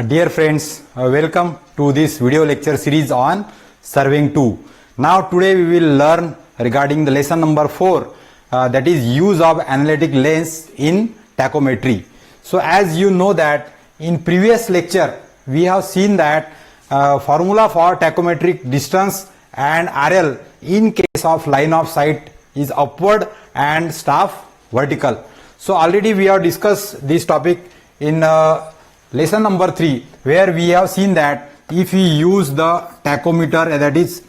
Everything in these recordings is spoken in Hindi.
Dear friends, welcome to this video lecture series on Surveying 2. Now today we will learn regarding the lesson number 4, that is use of analytic lens in tachometry. So as you know that in previous lecture we have seen that formula for tachometric distance and RL in case of line of sight is upward and staff vertical. So already we have discussed this topic in lesson number 3, where we have seen that if we use the tachometer, that is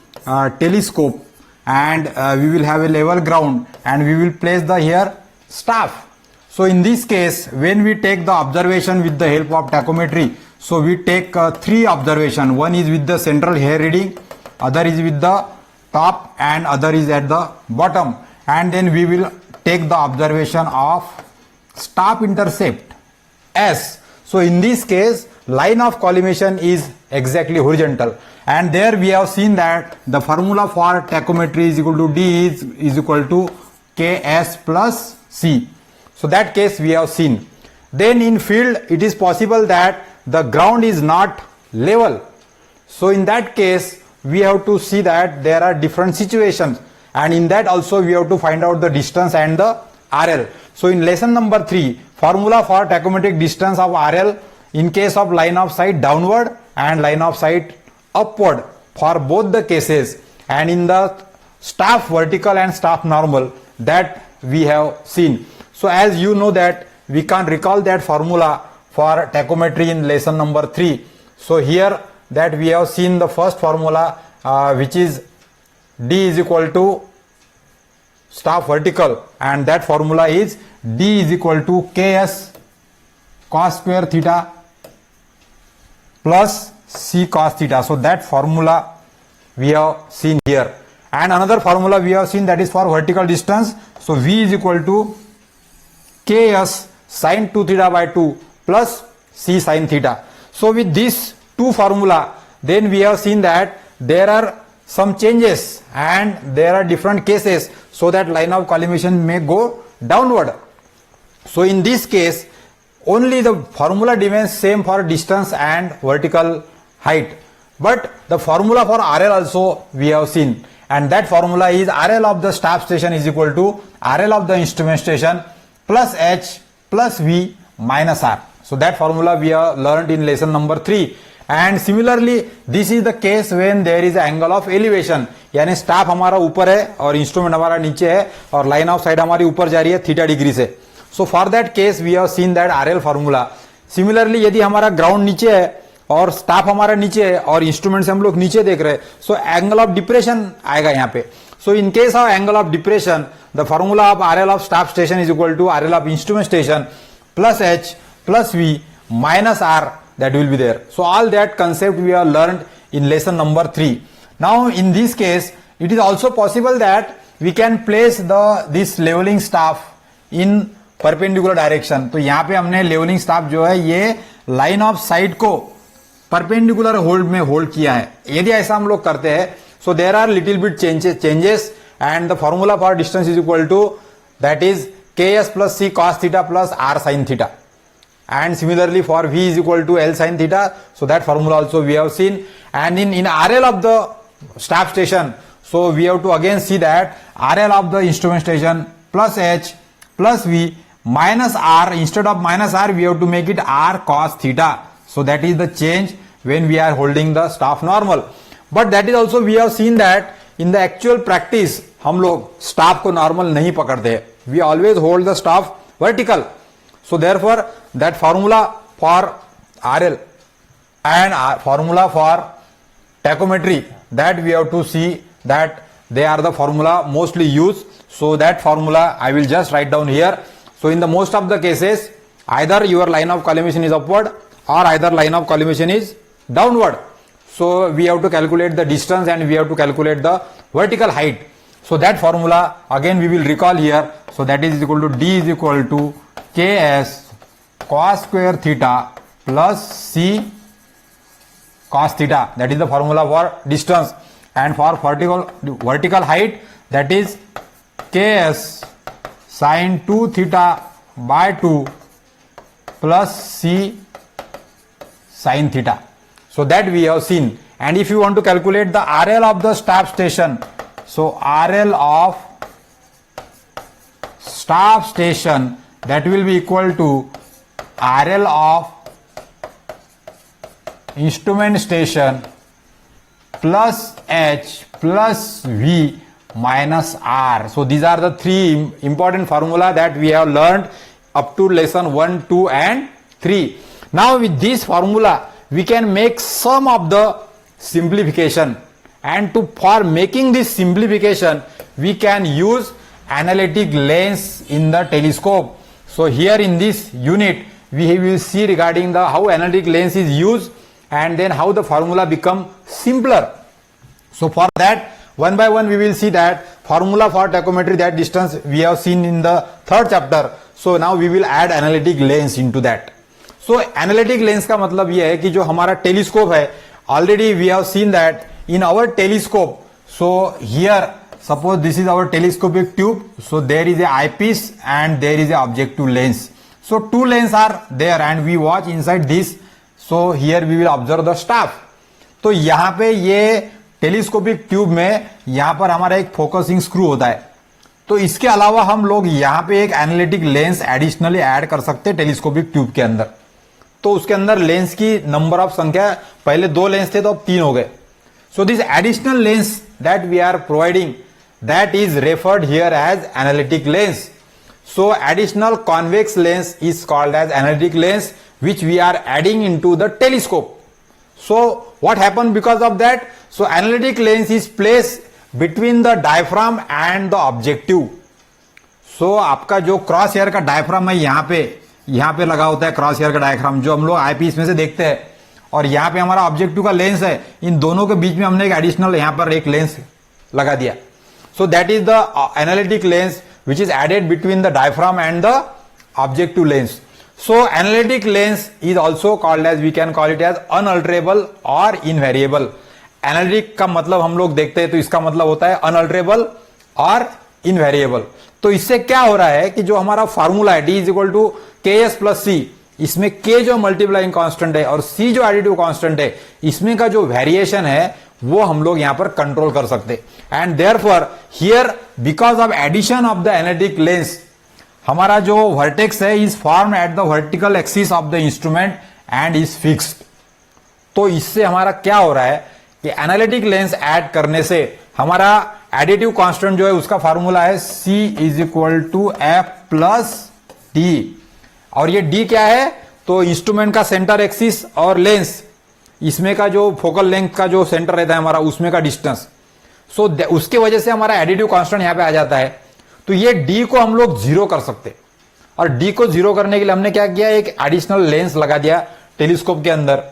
telescope, and we will have a level ground and we will place the here staff. So in this case, when we take the observation with the help of tachometry, so we take 3 observation. One is with the central hair reading, other is with the top, and other is at the bottom, and then we will take the observation of staff intercept S. So in this case, line of collimation is exactly horizontal, and there we have seen that the formula for tachometry is equal to D is equal to Ks plus C. So that case we have seen. Then in field it is possible that the ground is not level. So in that case we have to see that there are different situations, and in that also we have to find out the distance and the RL. So in lesson number 3, formula for tachometric distance of RL in case of line of sight downward and line of sight upward for both the cases, and in the staff vertical and staff normal, that we have seen. So as you know that we can recall that formula for tachometry in lesson number 3. So here that we have seen the first formula which is D is equal to staff vertical, and that formula is D is equal to Ks cos square theta plus C cos theta. So that formula we have seen here, and another formula we have seen, that is for vertical distance. So V is equal to Ks sin 2 theta by 2 plus C sin theta. So with these two formula, then we have seen that there are some changes and there are different cases, so that line of collimation may go downward. So in this case only the formula remains same for distance and vertical height, but the formula for RL also we have seen, and that formula is RL of the staff station is equal to RL of the instrument station plus H plus V minus R. So that formula we have learned in lesson number 3. And similarly this is the case when there is angle of elevation, यानी स्टाफ हमारा ऊपर है और इंस्ट्रूमेंट हमारा नीचे है और लाइन ऑफ साइड हमारी ऊपर जा रही है थीटा डिग्री से. So for that case we have seen that RL formula. Similarly यदि हमारा ग्राउंड नीचे है और स्टाफ हमारा नीचे है और इंस्ट्रूमेंट से हम लोग नीचे देख रहे हैं, सो एंगल ऑफ डिप्रेशन आएगा यहाँ पे. So in case of angle of depression the formula of RL of staff station is equal to RL of instrument station plus H plus V minus R, that will be there. So all that concept we have learned in lesson number 3. Now in this case it is also possible that we can place this leveling staff in perpendicular direction. तो यहाँ पे हमने leveling staff जो है ये line of sight को perpendicular hold में hold किया है. यदि ऐसा हम लोग करते हैं, so there are little bit changes and the formula for distance is equal to, that is Ks plus C cos theta plus R sin theta. And similarly for V is equal to L sin theta, so that formula also we have seen. And in RL of the staff station, so we have to again see that RL of the instrument station plus H plus V minus R, instead of minus R we have to make it R cos theta. So that is the change when we are holding the staff normal. But that is also we have seen that in the actual practice हम लोग staff को normal नहीं पकड़ते, we always hold the staff vertical. So therefore that formula for RL and formula for tachometry, that we have to see that they are the formula mostly used. So that formula I will just write down here. So in the most of the cases either your line of collimation is upward or either line of collimation is downward. So we have to calculate the distance and we have to calculate the vertical height. So that formula again we will recall here. So that is equal to D is equal to Ks cos square theta plus C cos theta, that is the formula for distance, and for vertical height, that is Ks sin 2 theta by 2 plus C sin theta. So that we have seen. And if you want to calculate the RL of the stop station, so RL of stop station, that will be equal to RL of instrument station plus H plus V minus R. So these are the three important formula that we have learned up to lesson 1, 2 and 3. Now with this formula we can make some of the simplification, and for making this simplification we can use analytic lens in the telescope. So here in this unit we will see regarding the how analytic lens is used and then how the formula become simpler. So for that, one by one we will see that formula for tachometry, that distance we have seen in the third chapter. So now we will add analytic lens into that. So analytic lens का मतलब ये है कि जो हमारा टेलीस्कोप है, already we have seen that in our telescope. So here suppose this is our telescopic tube. So there is a eyepiece and there is a objective lens. So two lenses are there and we watch inside this. So here we will observe the staff. तो यहाँ पे ये टेलीस्कोपिक ट्यूब में यहाँ पर हमारा एक फोकसिंग स्क्रू होता है. तो इसके अलावा हम लोग यहाँ पे एक एनालिटिक लेंस एडिशनली ऐड कर सकते हैं टेलीस्कोपिक ट्यूब के अंदर. तो उसके अंदर लेंस की नंबर ऑफ संख्या, पहले 2 लेंस थे तो अब 3 हो गए. So this additional lens that we are providing, that is referred here as analytic lens. So additional convex lens is called as analytic lens which we are adding into the telescope. So what happened because of that? So analytic lens is placed between the diaphragm and the objective. So आपका जो क्रॉस हेयर का डायफ्राम है यहाँ पे लगा होता है क्रॉस हेयर का डायफ्राम, जो हम लोग आई पीस में से देखते हैं, और यहाँ पे हमारा ऑब्जेक्टिव का लेंस है. इन दोनों के बीच में हमने एक एडिशनल यहाँ पर एक लेंस लगा दिया. So that is the analytic lens which is added between the diaphragm and the objective lens. So analytic lens is also called as, we can call it as unalterable or invariable. Analytic का मतलब हम लोग देखते हैं तो इसका मतलब होता है unalterable और invariable. तो इससे क्या हो रहा है कि जो हमारा फार्मूला है D is equal to KS plus C, इसमें K जो मल्टीप्लाइंग कांस्टेंट है और C जो एडिटिव कांस्टेंट है, इसमें का जो वेरिएशन है वो हम लोग यहां पर कंट्रोल कर सकते. And therefore here because of addition of the analytic lens, हमारा जो वर्टेक्स है is form at the vertical axis of the instrument and is fixed. तो इससे हमारा क्या हो रहा है कि एनालिटिक लेंस ऐड करने से हमारा एडिटिव कांस्टेंट जो है उसका फार्मूला है C is equal to F plus D. और ये D क्या है? तो इंस्ट्रूमेंट का सेंटर एक्सिस और लेंस, इसमें का जो फोकल लेंथ का जो सेंटर रहता है हमारा, उसमें का डिस्टेंस. सो उसके वजह से हमारा एडिटिव कांस्टेंट यहां पे आ जाता है. तो ये D को हम लोग 0 कर सकते, और D को 0 करने के लिए हमने क्या किया, एक एडिशनल लेंस लगा दिया टेलीस्कोप के अंदर,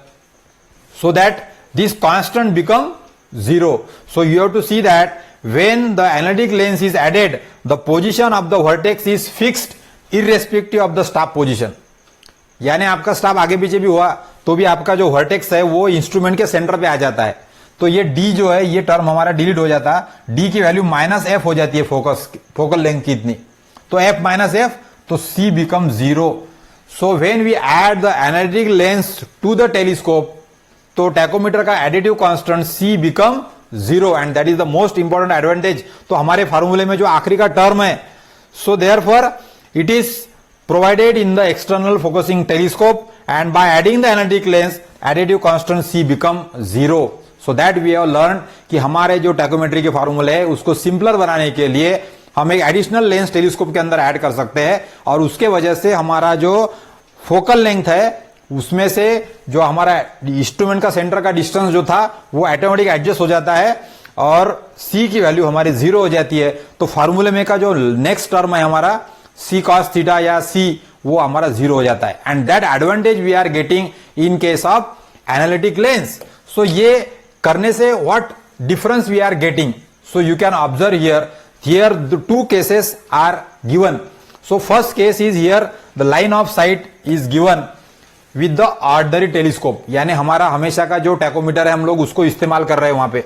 so that this constant become 0. So you have to see that when the analytic lens is added, the position of the vertex is fixed irrespective of the staff position. यानी आपका स्टाफ आगे पीछे भी हुआ तो भी आपका जो वर्टेक्स है वो इंस्ट्रूमेंट के सेंटर पे आ जाता है. तो ये D जो है, ये टर्म हमारा डिलीट हो जाता है. D की वैल्यू -F हो जाती है फोकल लेंथ की इतनी, तो F माइनस F, तो C become 0. So when we add the analytic lens to the telescope, तो टैकोमीटर का additive constant C become 0, and that is the most important advantage. तो हमारे फार्मूले में जो आखिरी का टर्म है, so therefore it is provided in the external focusing telescope, and by adding the analytic lens, additive constant C become 0. So that we have learned कि हमारे जो टैकोमेट्री के फार्मूले है उसको सिंपलर बनाने के लिए हम एक एडिशनल लेंस टेलीस्कोप के अंदर ऐड कर सकते हैं, और उसके वजह से हमारा जो फोकल लेंथ है उसमें से जो हमारा इंस्ट्रूमेंट का सेंटर का डिस्टेंस जो था वो ऑटोमेटिक एडजस्ट हो जाता है, और C की वैल्यू हमारी 0 हो जाती है. तो फार्मूले में का जो नेक्स्ट टर्म है हमारा C cos थीटा या C, वो हमारा 0 हो जाता है. And that advantage we are getting in case of analytic lens. So ये करने से what difference we are getting, so you can observe here the 2 cases are given. So first case is here the line of sight is given with the ordinary telescope, यानी हमारा हमेशा का जो टैकोमीटर है हम लोग उसको इस्तेमाल कर रहे हैं वहां पे.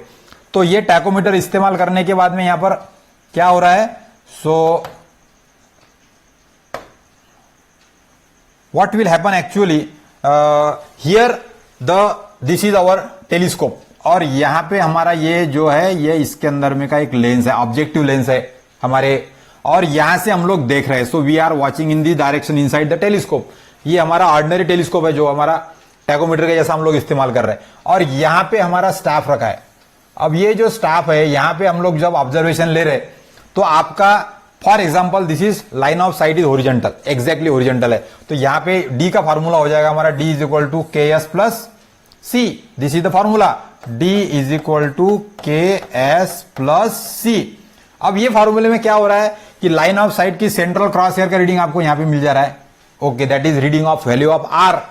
तो ये टैकोमीटर इस्तेमाल करने के बाद में यहां पर क्या हो रहा है, so what will happen actually, here this is our telescope, और यहाँ पे हमारा ये जो है ये इसके अंदर में का एक लेंस है, ऑब्जेक्टिव लेंस है हमारे, और यहां से हम लोग देख रहे हैं। So we are watching in the direction inside the telescope. ये हमारा ऑर्डिनरी टेलीस्कोप है जो हमारा टैकोमीटर के जैसा हम लोग इस्तेमाल कर रहे हैं, और यहां पे हमारा स्टाफ रखा है। अब ये जो स्टाफ है यहां पे हम लोग जब ऑब्जर्वेशन ले रहे तो आपका for example this is line of sight is horizontal, exactly horizontal है, तो यहां पे डी का फॉर्मूला हो जाएगा हमारा D is equal to K S plus C. This is the formula, D is equal to K S plus C. अब ये फॉर्मूले में क्या हो रहा है कि लाइन ऑफ साइट की सेंट्रल क्रॉस हेयर का रीडिंग आपको यहां पे मिल जा रहा है। Okay, that is reading of value of R.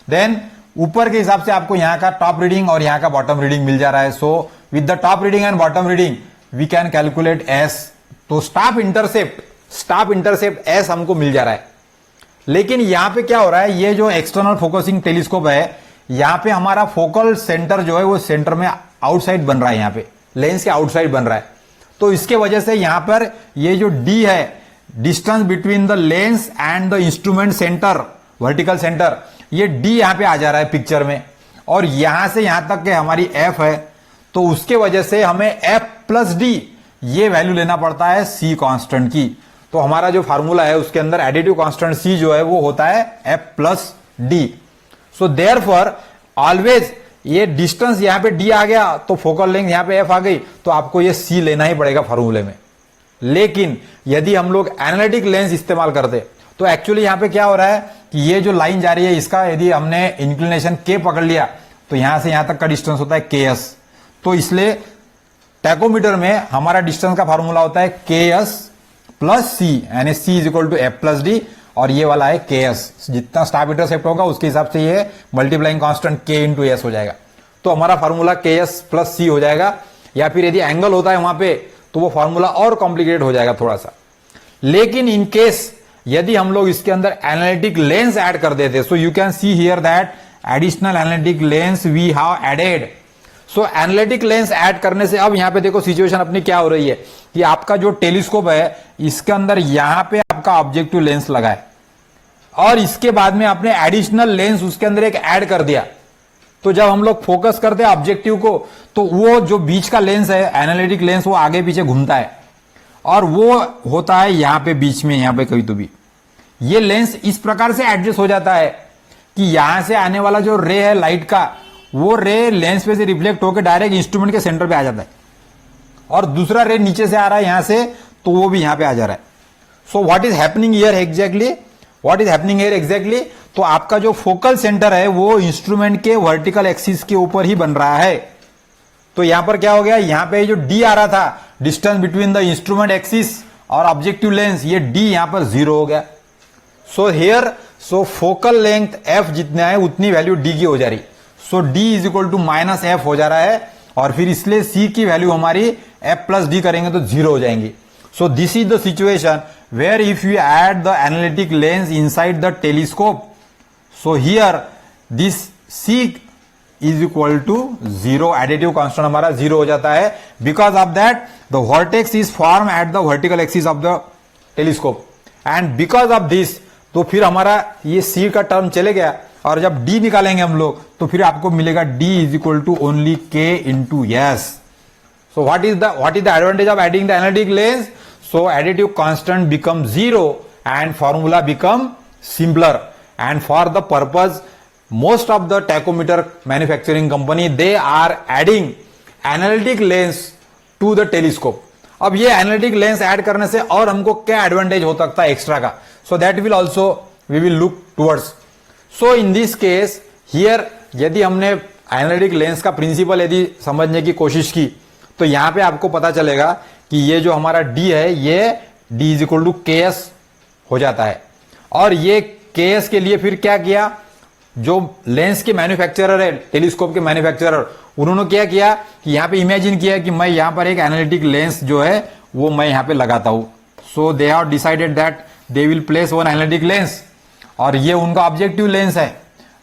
Then ऊपर के हिसाब से आपको यहां का टॉप रीडिंग और यहां का बॉटम रीडिंग मिल जा रहा है। So with the top reading and bottom reading we can calculate S. तो स्टाफ इंटरसेप्ट एस हमको मिल जा रहा है। लेकिन यहां पे क्या हो रहा है, ये जो एक्सटर्नल फोकसिंग टेलीस्कोप है यहां पे हमारा फोकल सेंटर जो है वो सेंटर में आउटसाइड बन रहा है, यहां पे लेंस के आउटसाइड बन रहा है। तो इसके वजह से यहां पर ये जो डी है, distance between the lens and the instrument centre, vertical centre, ये डी यहां पे आ जा रहा है पिक्चर में, और यहां से यहां तक के हमारी एफ है। तो उसके वजह से हमें एफ प्लस डी ये वैल्यू लेना पड़ता है सी कांस्टेंट की। तो हमारा जो फार्मूला है उसके अंदर एडिटिव कांस्टेंट सी जो है वो होता है F plus D. So therefore always ये डिस्टेंस यहां पे डी आ गया तो फोकल लेंथ यहां पे एफ आ गई, तो आपको ये सी लेना ही पड़ेगा फार्मूले में। लेकिन यदि हम लोग एनालिटिक लेंस इस्तेमाल करते तो एक्चुअली यहां पे क्या हो रहा है कि ये जो लाइन जा रही है इसका यदि हमने इंक्लिनेशन के पकड़ लिया तो यहां से यहां तक का डिस्टेंस होता है के एस। तो इसलिए टैकोमीटर में हमारा डिस्टेंस का फॉर्मूला होता है के एस प्लस सी, यानी C is equal to F plus D, और ये वाला है के एस। जितना स्टाफ इंटरसेप्ट होगा उसके हिसाब से ये मल्टीप्लाइंग कांस्टेंट के इंटू एस हो जाएगा। तो हमारा फॉर्मूला के एस प्लस सी हो जाएगा, या फिर यदि एंगल होता है वहां पे तो वो फॉर्मूला और कॉम्प्लिकेटेड हो जाएगा थोड़ा सा। लेकिन इन केस यदि हम लोग इसके अंदर एनालिटिक लेंस ऐड कर देते, so you can see here that additional analytic lens we have added. So analytic lens add करने से अब यहां पे देखो सिचुएशन अपनी क्या हो रही है कि आपका जो टेलीस्कोप है इसके अंदर यहां पे आपका ऑब्जेक्टिव लेंस लगा है, और इसके बाद में आपने एडिशनल लेंस उसके अंदर एक ऐड कर दिया। तो जब हम लोग फोकस करते हैं ऑब्जेक्टिव को तो वो जो बीच का लेंस है एनालिटिक लेंस वो आगे पीछे घूमता है, और वो होता है यहां पे बीच में, यहां पे कभी तो भी ये लेंस इस प्रकार से एडजस्ट हो जाता है कि यहां से आने वाला जो रे है लाइट का, वो रे लेंस पे से रिफ्लेक्ट होकर डायरेक्ट इंस्ट्रूमेंट के सेंटर पे आ जाता है, और दूसरा रे नीचे से आ रहा है यहां से तो वो भी यहां पे आ जा रहा है। सो what is happening here exactly, तो आपका जो फोकल सेंटर है वो इंस्ट्रूमेंट के वर्टिकल एक्सिस के ऊपर ही बन रहा है। तो यहां पर क्या हो गया, यहां पे जो डी आ रहा था distance between the instrument axis और ऑब्जेक्टिव लेंस, ये डी यहां पर 0 हो गया। सो फोकल लेंथ एफ जितना है उतनी वैल्यू डी की हो जा रही। So D is equal to minus F हो जा रहा है, और फिर इसलिए सी की वैल्यू हमारी एफ प्लस डी करेंगे तो 0 हो जाएंगी। So this is the situation where if you add the analytic lens inside the telescope, so here this C is equal to 0, additive constant हमारा 0 हो जाता है। Because of that the vertex is form at the vertical axis of the telescope, and because of this तो फिर हमारा ये सी का टर्म चले गया, और जब डी निकालेंगे हम लोग तो फिर आपको मिलेगा D is equal to only K into S. So what is the advantage of adding the analytic lens? So additive constant become 0 and formula become simpler, and for the purpose most of the tachometer manufacturing company they are adding analytic lens to the telescope. अब ये analytic lens ऐड करने से और हमको क्या एडवांटेज हो सकता है एक्स्ट्रा का, so that will also we will look towards. So in this case here यदि हमने analytic lens का प्रिंसिपल यदि समझने की कोशिश की तो यहां पे आपको पता चलेगा कि ये जो हमारा D है ये D is equal to KS हो जाता है, और ये KS के लिए फिर क्या किया, जो लेंस के मैन्युफैक्चरर है, टेलीस्कोप के मैन्युफैक्चरर, उन्होंने क्या किया कि यहां पे इमेजिन किया कि मैं यहां पर एक एनालिटिक लेंस जो है वो मैं यहां पे लगाता हूं। So they have decided that they will place one analytic lens, और ये उनका ऑब्जेक्टिव लेंस है।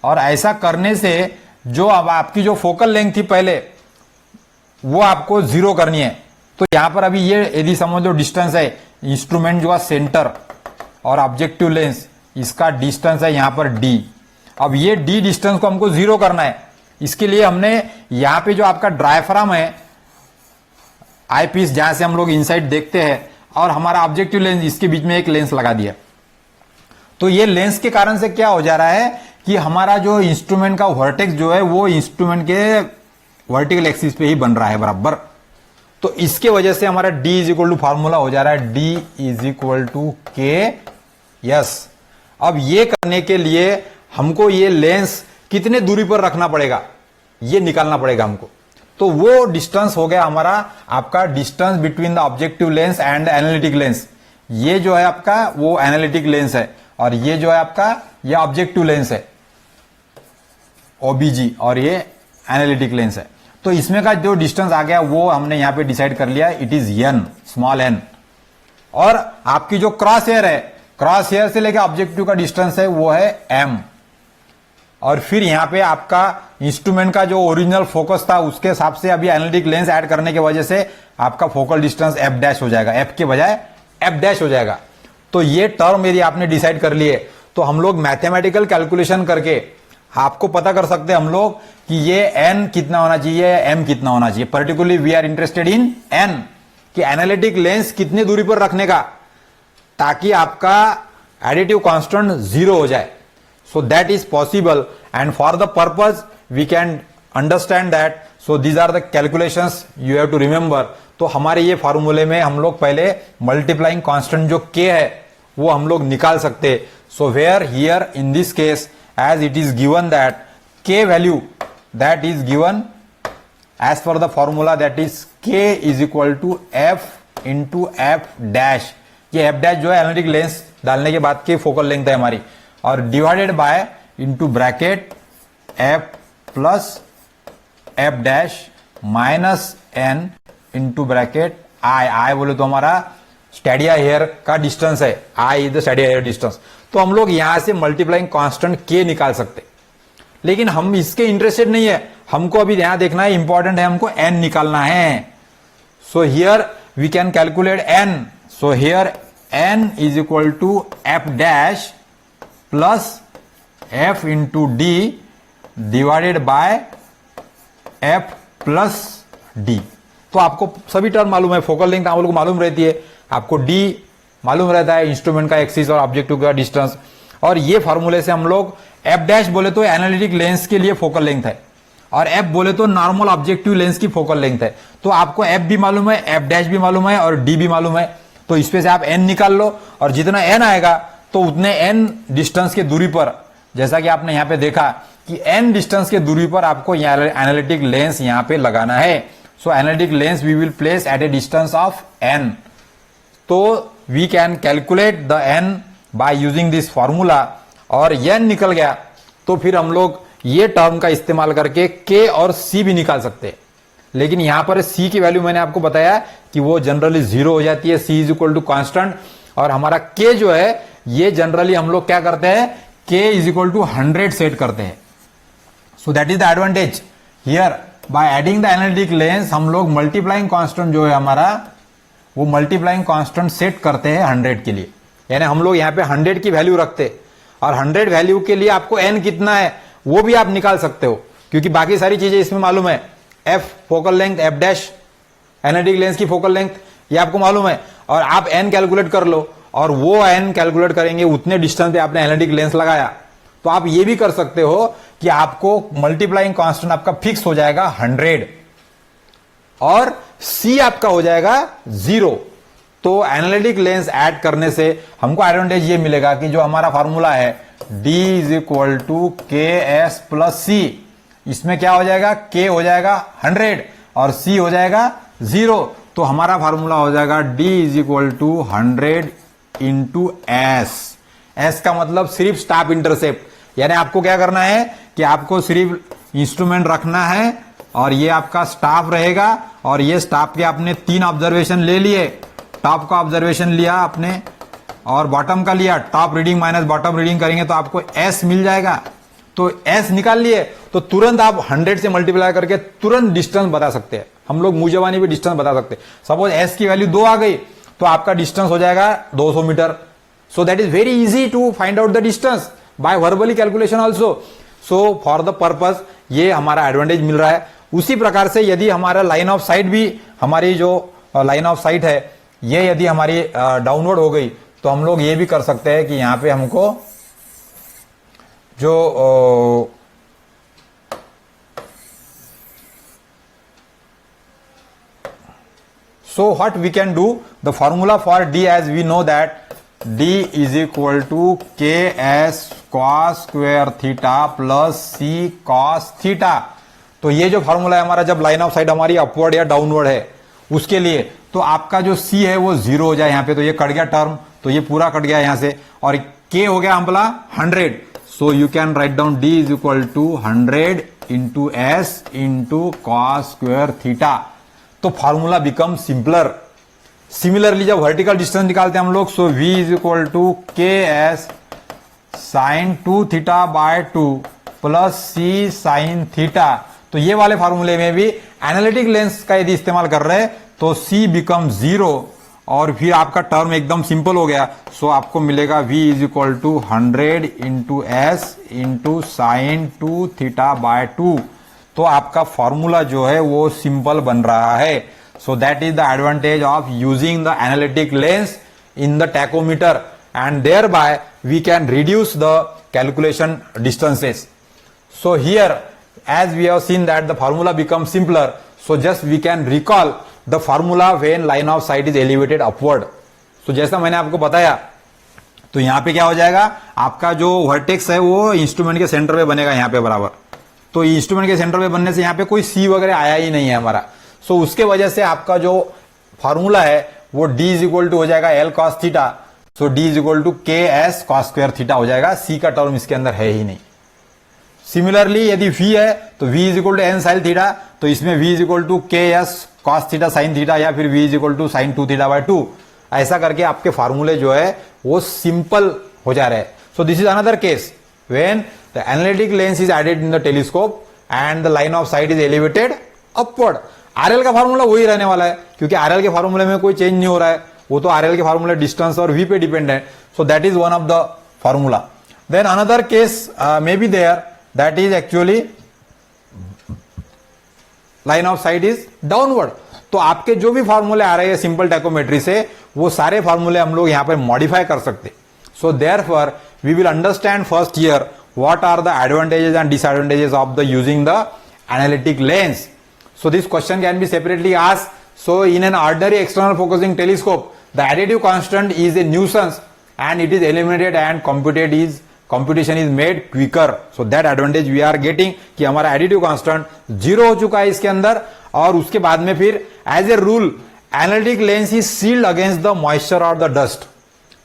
और ऐसा करने से जो अब आपकी जो फोकल लेंथ थी पहले वो आपको 0 करनी है। तो यहां पर अभी ये यदि समझ लो डिस्टेंस है इंस्ट्रूमेंट जो है सेंटर और ऑब्जेक्टिव लेंस, इसका डिस्टेंस है यहां पर D। अब ये D डिस्टेंस को हमको 0 करना है, इसके लिए हमने यहां पे जो आपका डायफ्राम है, आई पीस जहां से हम लोग इनसाइड देखते हैं, और हमारा ऑब्जेक्टिव लेंस, इसके बीच में एक लेंस लगा दिया। तो ये लेंस के कारण से क्या हो जा रहा है कि हमारा जो इंस्ट्रूमेंट का वर्टेक्स जो है वो इंस्ट्रूमेंट के वर्टिकल एक्सिस पे ही बन रहा है बराबर। तो इसके वजह से हमारा D is equal to formula हो जा रहा है D is equal to K S. अब ये करने के लिए हमको ये लेंस कितने दूरी पर रखना पड़ेगा ये निकालना पड़ेगा हमको। तो वो डिस्टेंस हो गया हमारा आपका distance between the objective lens and analytic lens. ये जो है आपका वो एनालिटिक लेंस है और ये जो है आपका ये ऑब्जेक्टिव लेंस है OBG, और ये एनालिटिक लेंस है। तो इसमें का जो डिस्टेंस आ गया वो हमने यहां पे डिसाइड कर लिया, it is n, small n। और आपकी जो क्रॉस हेयर है, क्रॉस हेयर से लेकर ऑब्जेक्टिव का डिस्टेंस है वो है m। और फिर यहां पे आपका इंस्ट्रूमेंट का जो ओरिजिनल फोकस था उसके हिसाब से अभी एनालिटिक लेंस ऐड करने की वजह से आपका फोकल डिस्टेंस f डैश हो जाएगा, f के बजाय f डैश हो जाएगा। तो ये टर्म यदि आपने डिसाइड कर लिए तो हम लोग मैथमेटिकल कैलकुलेशन करके आपको पता कर सकते हैं हम लोग कि ये n कितना होना चाहिए, m कितना होना चाहिए। Particularly we are interested in n, कि एनालिटिक लेंस कितनी दूरी पर रखने का ताकि आपका एडिटिव कांस्टेंट 0 हो जाए। So that is possible and for the purpose we can understand that. So these are the calculations you have to remember. तो हमारे ये फॉर्मूले में हम लोग पहले मल्टीप्लाइंग कांस्टेंट जो k है वो हम लोग निकाल सकते। So where here in this case as it is given that k value that is given as per the formula, that is k is equal to f into f dash। ये f dash जो है एनालिटिक लेंस डालने के बाद की फोकल लेंथ है हमारी, और divided by into bracket f plus f dash minus n into bracket i बोले तो हमारा स्टेडिया हेयर का डिस्टेंस है, i is the stadia hair distance. तो हम लोग यहां से मल्टीप्लाइंग कांस्टेंट k निकाल सकते, लेकिन हम इसके इंटरेस्टेड नहीं है। हमको अभी यहां देखना है, इंपॉर्टेंट है, हमको n निकालना है। So here we can calculate n। So here n is equal to f dash plus f into d divided by f plus d। तो आपको सभी टर्म मालूम है, फोकल लेंथ आप लोग को मालूम रहती है, आपको d मालूम रहता है, इंस्ट्रूमेंट का एक्सिस और ऑब्जेक्टिव का डिस्टेंस। और ये फॉर्मूले से हम लोग f डैश बोले तो एनालिटिक लेंस के लिए फोकल लेंथ है, और f बोले तो नॉर्मल ऑब्जेक्टिव लेंस की फोकल लेंथ है। तो आपको f भी मालूम है, f डैश भी मालूम है और d भी मालूम है। तो इसमें से आप n निकाल लो, और जितना n आएगा तो उतने n डिस्टेंस के दूरी पर, जैसा कि आपने यहां पे देखा कि n डिस्टेंस के दूरी पर आपको एनालिटिक लेंस यहां पे लगाना है। So analytic lens we will place at a distance of n। तो we can calculate the n by using this formula, और n निकल गया तो फिर हम लोग ये टर्म का इस्तेमाल करके k और c भी निकाल सकते हैं। लेकिन यहां पर c की वैल्यू मैंने आपको बताया कि वो जनरली 0 हो जाती है, c is equal to constant, और हमारा k जो है ये जनरली हम लोग क्या करते हैं, k is equal to 100 set करते हैं। So that is the advantage here, by adding the analytic lens हम लोग मल्टीप्लाइंग कांस्टेंट जो है हमारा वो मल्टीप्लाइंग कांस्टेंट सेट करते हैं 100 के लिए। यानी हम लोग यहाँ पे 100 की वैल्यू रखते, और 100 वैल्यू के लिए आपको n कितना है वो भी आप निकाल सकते हो, क्योंकि बाकी सारी चीजें इसमें मालूम है। f focal length, f dash analytic lens की फोकल लेंथ ये आपको मालूम है, और आप n कैलकुलेट कर लो, और वो n कैलकुलेट करेंगे उतने डिस्टेंस पे आपने एनालिटिक लेंस लगाया। तो आप ये भी कर सकते हो कि आपको मल्टीप्लाइंग कांस्टेंट आपका फिक्स हो जाएगा 100 और c आपका हो जाएगा 0। तो एनालिटिक लेंस ऐड करने से हमको एडवांटेज ये मिलेगा कि जो हमारा फॉर्मूला है d is equal to K S plus सी, इसमें क्या हो जाएगा, k हो जाएगा 100 और c हो जाएगा 0। तो हमारा फॉर्मूला हो जाएगा d is equal to 100 into S का मतलब सिर्फ स्टाफ इंटरसेप्ट। यानी आपको क्या करना है कि आपको सिर्फ इंस्ट्रूमेंट रखना है, और ये आपका स्टाफ रहेगा, और ये स्टाफ के आपने 3 ऑब्जर्वेशन ले लिए। टॉप का ऑब्जर्वेशन लिया आपने और बॉटम का लिया, top reading minus bottom reading करेंगे तो आपको एस मिल जाएगा। तो एस निकाल लिए तो तुरंत आप 100 से मल्टीप्लाई करके तुरंत डिस्टेंस बता सकते हैं। हम लोग मुंह जबानी भी डिस्टेंस बता सकते हैं। सपोज एस की वैल्यू 2 आ गई तो आपका डिस्टेंस हो जाएगा 200 metre. So that is very easy to find out the distance by verbally calculation also. So for the purpose ये हमारा एडवांटेज मिल रहा है। उसी प्रकार से यदि हमारा लाइन ऑफ साइट भी, हमारी जो लाइन ऑफ साइट है ये यदि हमारी डाउनवर्ड हो गई तो हम लोग ये भी कर सकते हैं कि यहां पे हमको जो so what we can do, the formula for D, as we know that D is equal to KS cos square theta plus C cos theta। तो ये जो फॉर्मूला है हमारा, जब लाइन ऑफ साइट हमारी अपवर्ड या डाउनवर्ड है उसके लिए, तो आपका जो C है वो 0 हो जाए यहाँ पे, तो ये कट गया टर्म, तो ये पूरा कट गया यहाँ से, और K हो गया हमारा 100। So you can write down D is equal to 100 into S into cos square theta. तो फॉर्मूला बिकम सिंपलर। सिमिलरली जब वर्टिकल डिस्टेंस निकालते हैं हम लोग, so V is equal to KS sine 2 theta by 2 plus C sine theta. तो ये वाले फॉर्मूले में भी एनालिटिक लेंस का यदि इस्तेमाल कर रहे हैं तो C बिकम 0 और फिर आपका टर्म एकदम सिंपल हो गया। सो आपको मिलेगा V is equal to 100 into S into sine 2 theta by 2। तो आपका फॉर्मूला जो है वो सिंपल बन रहा है। So that is the advantage of using the analytic lens in the tacheometer, and there by we can reduce the calculation distances. So here as we have seen that the formula becomes simpler, so just we can recall the formula when line of sight is elevated upward। so जैसा मैंने आपको बताया, तो यहां पे क्या हो जाएगा, आपका जो वर्टेक्स है वो इंस्ट्रूमेंट के सेंटर पे बनेगा यहाँ पे बराबर। तो इंस्ट्रूमेंट के सेंटर पे बनने से यहाँ पे कोई C वगैरह आया ही नहीं है हमारा। सो उसके वजह से आपका जो फॉर्मूला है वो D इज इक्वल टू हो जाएगा L cos theta. So D is equal to KS cos square theta हो जाएगा। C का टर्म इसके अंदर है ही नहीं। सिमिलरली यदि V है तो V is equal to N sine theta, तो इसमें V is equal to KS cos theta sine theta, या फिर V is equal to sine 2 theta by 2। ऐसा करके आपके फार्मूले जो है वो सिंपल हो जा रहे हैं। So this is another case when the analytic lens is added in the telescope and the line of sight is elevated upward. RL का फार्मूला वही रहने वाला है, क्योंकि RL के फार्मूले में कोई चेंज नहीं हो रहा है, वो तो RL के फार्मूले डिस्टेंस और V पे डिपेंड है। So that is one of the formula. Then another case may be there, that is actually line of sight is downward। तो आपके जो भी फार्मूले आ रहे हैं सिंपल टैकोमेट्री से, वो सारे फार्मूले हम लोग यहां पर मॉडिफाई कर सकते। So therefore we will understand first here what are the advantages and disadvantages of the using the analytic lens. So this question can be separately asked. So in an ordinary external focusing telescope the additive constant is a nuisance and it is eliminated and computation is made quicker। so that advantage we are getting कि हमारा एडिटिव कांस्टेंट 0 हो चुका है इसके अंदर। और उसके बाद में फिर as a rule analytic lens is sealed against the moisture और द डस्ट।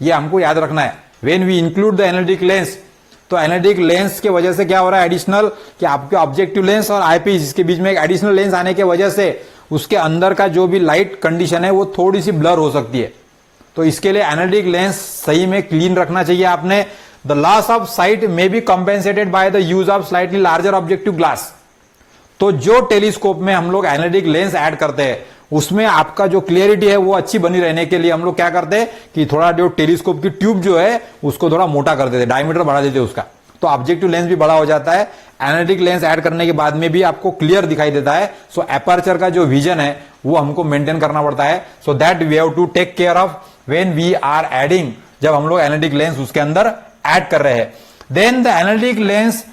ये हमको याद रखना है when we include the analytic lens. तो एनालिटिक लेंस के वजह से क्या हो रहा है एडिशनल, कि आपके ऑब्जेक्टिव लेंस और आईपीस इसके बीच में एक एडिशनल लेंस आने की वजह से उसके अंदर का जो भी लाइट कंडीशन है वो थोड़ी सी ब्लर हो सकती है। तो इसके लिए एनालिटिक लेंस सही में क्लीन रखना चाहिए आपने। The loss of sight may be compensated by the use of slightly larger objective glass। तो जो टेलीस्कोप में हम लोग एनालिटिक लेंस ऐड करते हैं उसमें आपका जो क्लियरिटी है वो अच्छी बनी रहने के लिए हम लोग क्या करते हैं कि थोड़ा जो टेलीस्कोप की ट्यूब जो है उसको थोड़ा मोटा कर देते, डायमीटर बढ़ा देते उसका, तो ऑब्जेक्टिव लेंस भी बड़ा हो जाता है। एनालिटिक लेंस ऐड करने के बाद में भी आपको क्लियर दिखाई देता है। सो एपर्चर का जो विजन है वो हमको मेंटेन करना पड़ता है। So that we have to take care of when we are adding, जब हम लोग एनालिटिक लेंस उसके अंदर ऐड कर रहे हैं। Then the analytic lens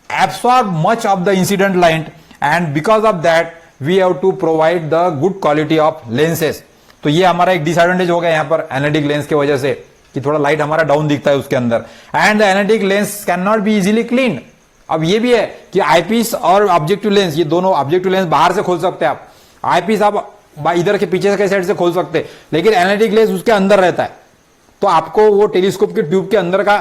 absorb much of the incident light and because of that we have to provide the good quality of lenses. तो ये हमारा एक डिसएडवांटेज हो गया यहां पर एनालिटिक लेंस की वजह से कि थोड़ा लाइट हमारा डाउन दिखता है उसके अंदर। And the analytic lens can not be easily clean. अब ये भी है कि आईपीस और ऑब्जेक्टिव लेंस, ये दोनों ऑब्जेक्टिव लेंस बाहर से खोल सकते हैं आप, आईपीस आप इधर के पीछे के साइड से खोल सकते हैं, लेकिन एनालिटिक लेंस उसके अंदर रहता है। तो आपको वो टेलीस्कोप की ट्यूब के अंदर का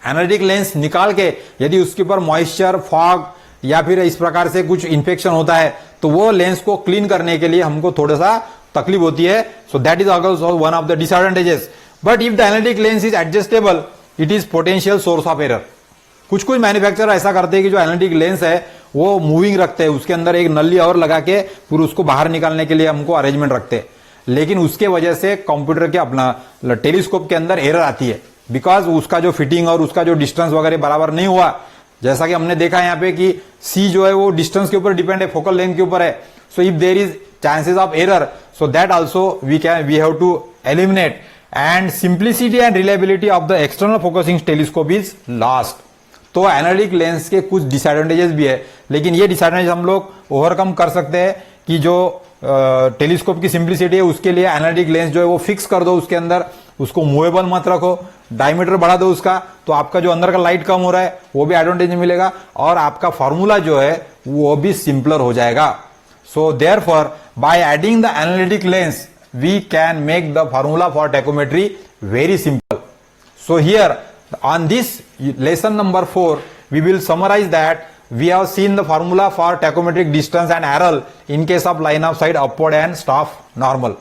एनालिटिक लेंस निकाल के यदि उसके ऊपर मॉइस्चर, फॉग या फिर इस प्रकार से कुछ इंफेक्शन होता है तो वो लेंस को क्लीन करने के लिए हमको थोड़ा सा तकलीफ होती है। So that is also one of the disadvantages. But if the analytic lens is adjustable it is potential source of error. कुछ कुछ मैन्युफैक्चरर ऐसा करते हैं कि जो एनालिटिक लेंस है वो मूविंग रखते हैं, उसके अंदर एक नली और लगा के पूरा उसको बाहर निकालने के लिए हमको अरेंजमेंट रखते हैं, लेकिन उसके वजह से कंप्यूटर के अपना टेलीस्कोप के अंदर एरर आती है, बिकॉज उसका जो फिटिंग और उसका जो डिस्टेंस वगैरह बराबर नहीं हुआ। जैसा कि हमने देखा यहाँ पे कि C जो है वो डिस्टेंस के ऊपर डिपेंड है, फोकल लेंथ के ऊपर है. So if there is chances of error, so that also we have to eliminate. And simplicity and reliability of the external focusing telescope is last. तो एनालिटिक लेंस के कुछ डिसएडवांटेजेस भी है, लेकिन ये डिसएडवांटेज हम लोग ओवरकम कर सकते हैं कि जो टेलीस्कोप की सिंप्लिसिटी है उसके लिए एनालिटिक लेंस जो है वो फिक्स कर दो उसके अंदर, उसको मूवेबल मत रखो, डायमीटर बढ़ा दो उसका, तो आपका जो अंदर का लाइट कम हो रहा है वो भी एडवांटेज मिलेगा और आपका फॉर्मूला जो है वो भी सिंपलर हो जाएगा. So therefore by adding the analytic lens we can make the formula for tacheometry very simple. So here on this lesson number 4 we will summarize that we have seen the formula for tachometric distance and arrow in case of line of sight upward and staff normal.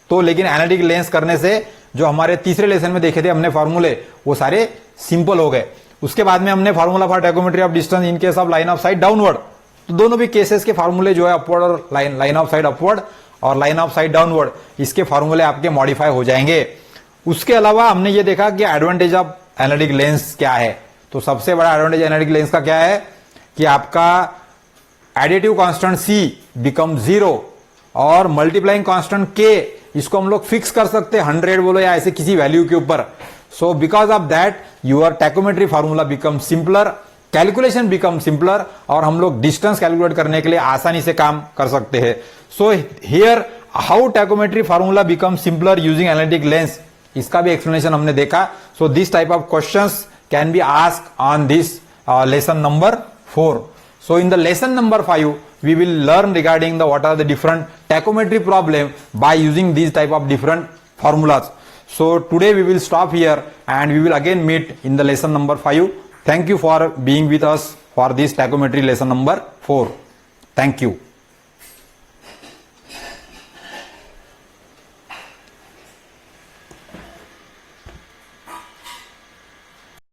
तो लेकिन एनालिटिक लेंस करने से जो हमारे तीसरे लेसन में देखे थे हमने फॉर्मूले वो सारे सिंपल हो गए. उसके बाद में हमने formula for tacheometry of distance in case of line of sight downward, तो दोनों भी केसेस के फॉर्मूले जो है अपवर्ड और लाइन ऑफ साइट अपवर्ड और लाइन ऑफ साइट डाउनवर्ड, इसके फॉर्मूले आपके मॉडिफाई हो जाएंगे. उसके अलावा हमने ये देखा कि एडवांटेज ऑफ एनालिटिक लेंस क्या है. तो सबसे बड़ा एडवांटेज एनालिटिक लेंस का क्या है कि आपका एडिटिव कांस्टेंट C बिकम 0 और मल्टीप्लाइंग कांस्टेंट K इसको हम लोग फिक्स कर सकते हैं 100 बोलो या ऐसे किसी वैल्यू के ऊपर. So because of that your tacheometry formula become simpler, calculation become simpler और हम लोग डिस्टेंस कैलकुलेट करने के लिए आसानी से काम कर सकते हैं. So here how tacheometry formula become simpler using analytic lens, इसका भी एक्सप्लेनेशन हमने देखा. So this type of questions can be asked on this lesson number 4. So in the lesson number 5 we will learn regarding the what are the different tachometry problem by using these type of different formulas. So today we will stop here and we will again meet in the lesson number 5. Thank you for being with us for this tachometry lesson number 4. Thank you.